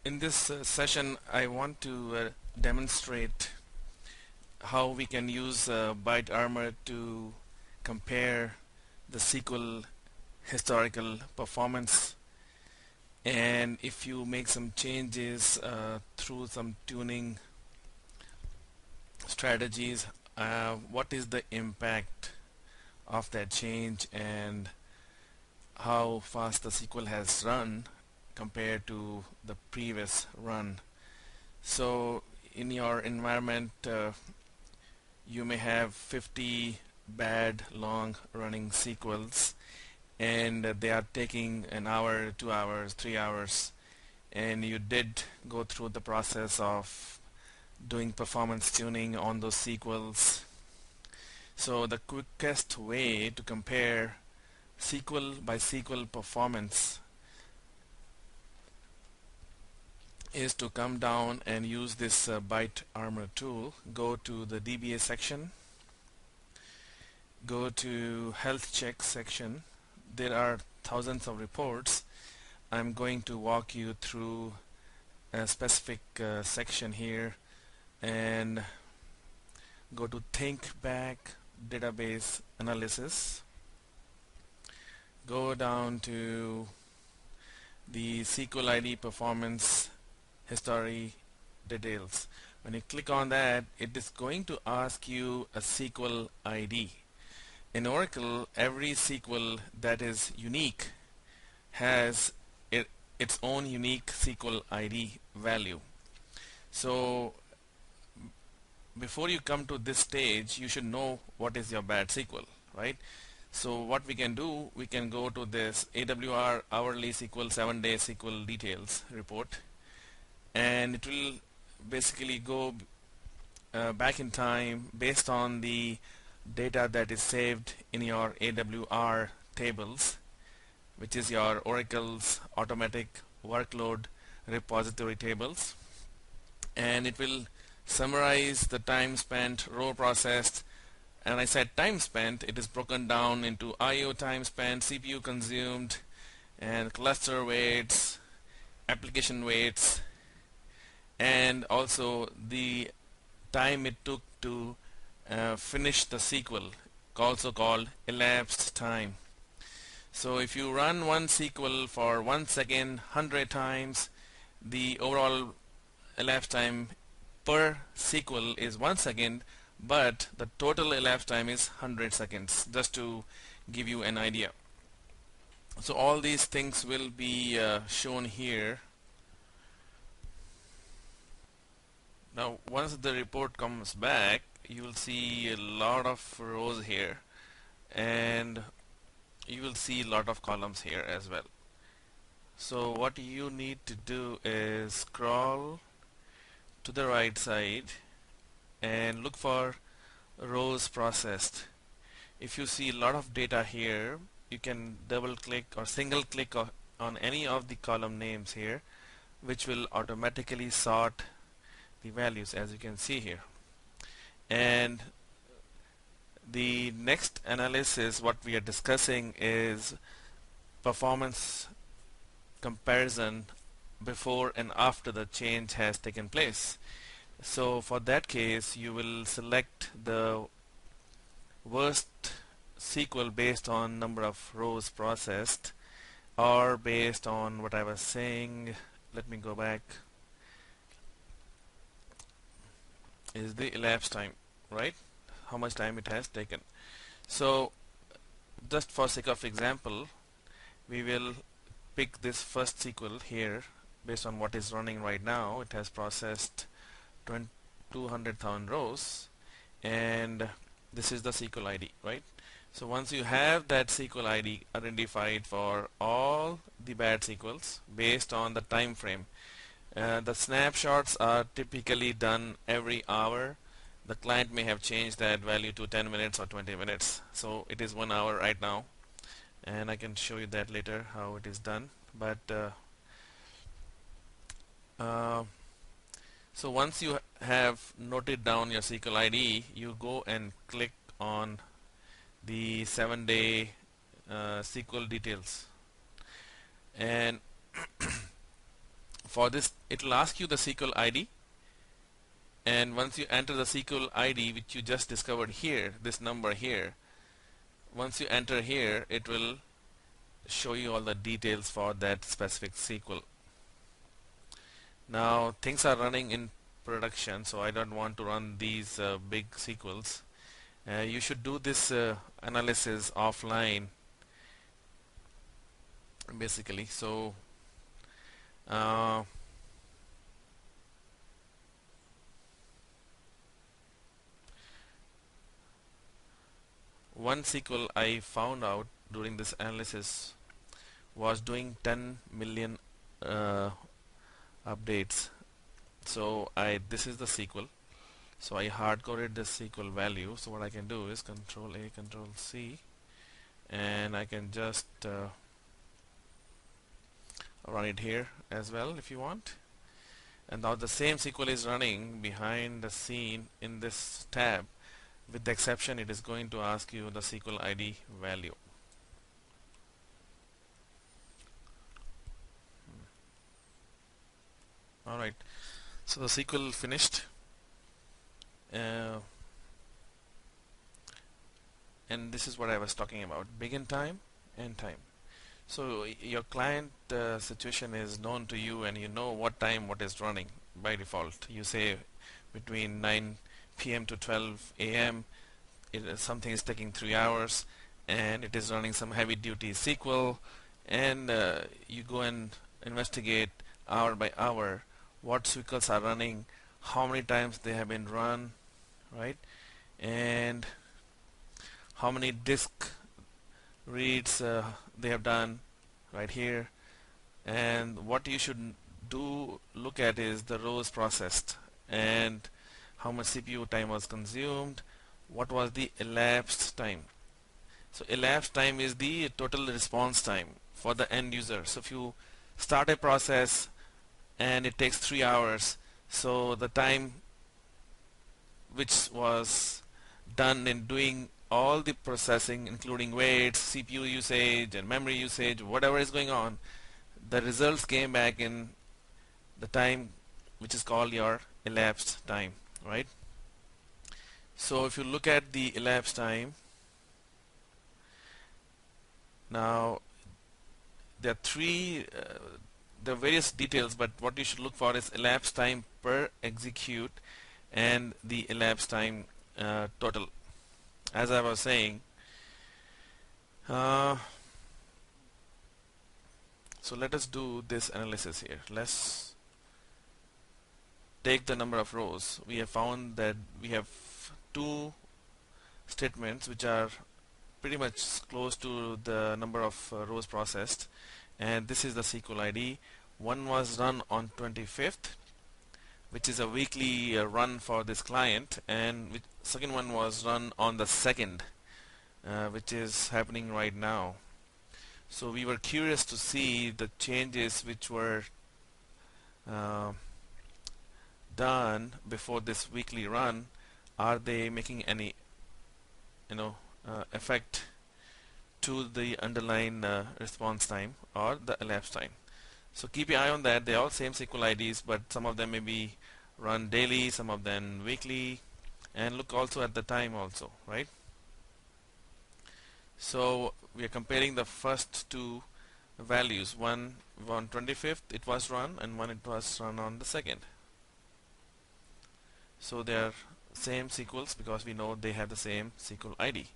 In this session, I want to demonstrate how we can use ByteArmor to compare the SQL historical performance, and if you make some changes through some tuning strategies, what is the impact of that change and how fast the SQL has run compared to the previous run. So in your environment, you may have 50 bad long running SQLs, and they are taking an hour, 2 hours, 3 hours, and you did go through the process of doing performance tuning on those SQLs. So the quickest way to compare SQL by SQL performance is to come down and use this ByteArmor tool. Go to the DBA section, go to health check section. There are thousands of reports. I'm going to walk you through a specific section here, and go to think back database analysis. Go down to the SQL ID performance history details. When you click on that, it is going to ask you a SQL ID. In Oracle, every SQL that is unique has its own unique SQL ID value. So before you come to this stage, you should know what is your bad SQL, right? So what we can do, we can go to this AWR hourly SQL 7-day SQL details report, and it will basically go back in time based on the data that is saved in your AWR tables, which is your Oracle's automatic workload repository tables, and it will summarize the time spent, row processed. And I said time spent, it is broken down into IO time spent, CPU consumed, and cluster weights, application weights, and also the time it took to finish the SQL, also called elapsed time. So if you run one SQL for 1 second 100 times, the overall elapsed time per SQL is 1 second, but the total elapsed time is 100 seconds, just to give you an idea. So all these things will be shown here. Now once the report comes back, you will see a lot of rows here, and you will see a lot of columns here as well. So what you need to do is scroll to the right side and look for rows processed. If you see a lot of data here, you can double click or single click on any of the column names here, which will automatically sort the values, as you can see here. And the next analysis, what we are discussing, is performance comparison before and after the change has taken place. So for that case, you will select the worst SQL based on number of rows processed, or based on what I was saying. Let me go back. Is the elapsed time, right? How much time it has taken. So just for sake of example, we will pick this first SQL here based on what is running right now. It has processed 200,000 rows, and this is the SQL ID, right? So once you have that SQL ID identified for all the bad SQLs based on the time frame, the snapshots are typically done every hour. The client may have changed that value to 10 minutes or 20 minutes. So it is 1 hour right now, and I can show you that later how it is done. But so once you have noted down your SQL ID, you go and click on the 7-day SQL details, and For this, it will ask you the SQL ID, and once you enter the SQL ID which you just discovered here, this number here, once you enter here, it will show you all the details for that specific SQL. Now things are running in production, so I don't want to run these big SQLs. You should do this analysis offline basically. So one SQL I found out during this analysis was doing 10 million updates. So this is the SQL. So I hard-coded this SQL value. So what I can do is Control A, Control C, and I can just run it here as well if you want. And now the same SQL is running behind the scene in this tab, with the exception it is going to ask you the SQL ID value. Alright, so the SQL finished, and this is what I was talking about: begin time, end time. So your client situation is known to you, and you know what time what is running by default. You say between 9 p.m. to 12 a.m. Something is taking 3 hours, and it is running some heavy duty SQL, and you go and investigate hour by hour what SQLs are running, how many times they have been run, right, and how many disk reads they have done right here. And what you should look at is the rows processed, and how much CPU time was consumed, what was the elapsed time. So elapsed time is the total response time for the end user. So if you start a process and it takes 3 hours, so the time which was done in doing all the processing, including waits, CPU usage and memory usage, whatever is going on, the results came back in the time which is called your elapsed time, right? So if you look at the elapsed time, now there are various details, but what you should look for is elapsed time per execute and the elapsed time total. As I was saying, so let us do this analysis here. Let's take the number of rows. We have found that we have two statements which are pretty much close to the number of rows processed, and this is the SQL ID. One was run on 25th, which is a weekly run for this client, and second one was run on the 2nd, which is happening right now. So we were curious to see the changes which were done before this weekly run. Are they making any effect to the underlying response time or the elapsed time? So keep your eye on that. They're all same SQL IDs, but some of them may be run daily, some of them weekly, and look also at the time also, right? So we are comparing the first two values. One on 25th it was run, and one it was run on the 2nd. So they are same SQLs because we know they have the same SQL ID.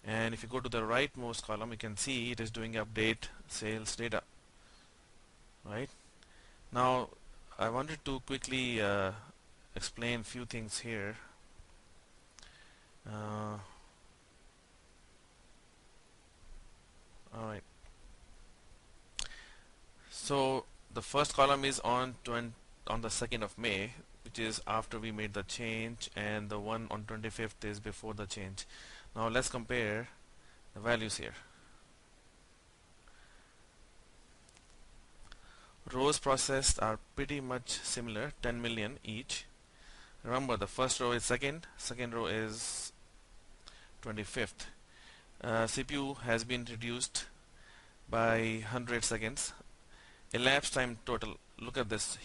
And if you go to the rightmost column, you can see it is doing update sales data. Right now, I wanted to quickly explain a few things here. Alright, so the first column is on the 2nd of May, which is after we made the change, and the one on 25th is before the change. Now let's compare the values here. Rows processed are pretty much similar, 10 million each. Remember, the first row is second row is 25th. CPU has been reduced by 100 seconds. Elapsed time total look at this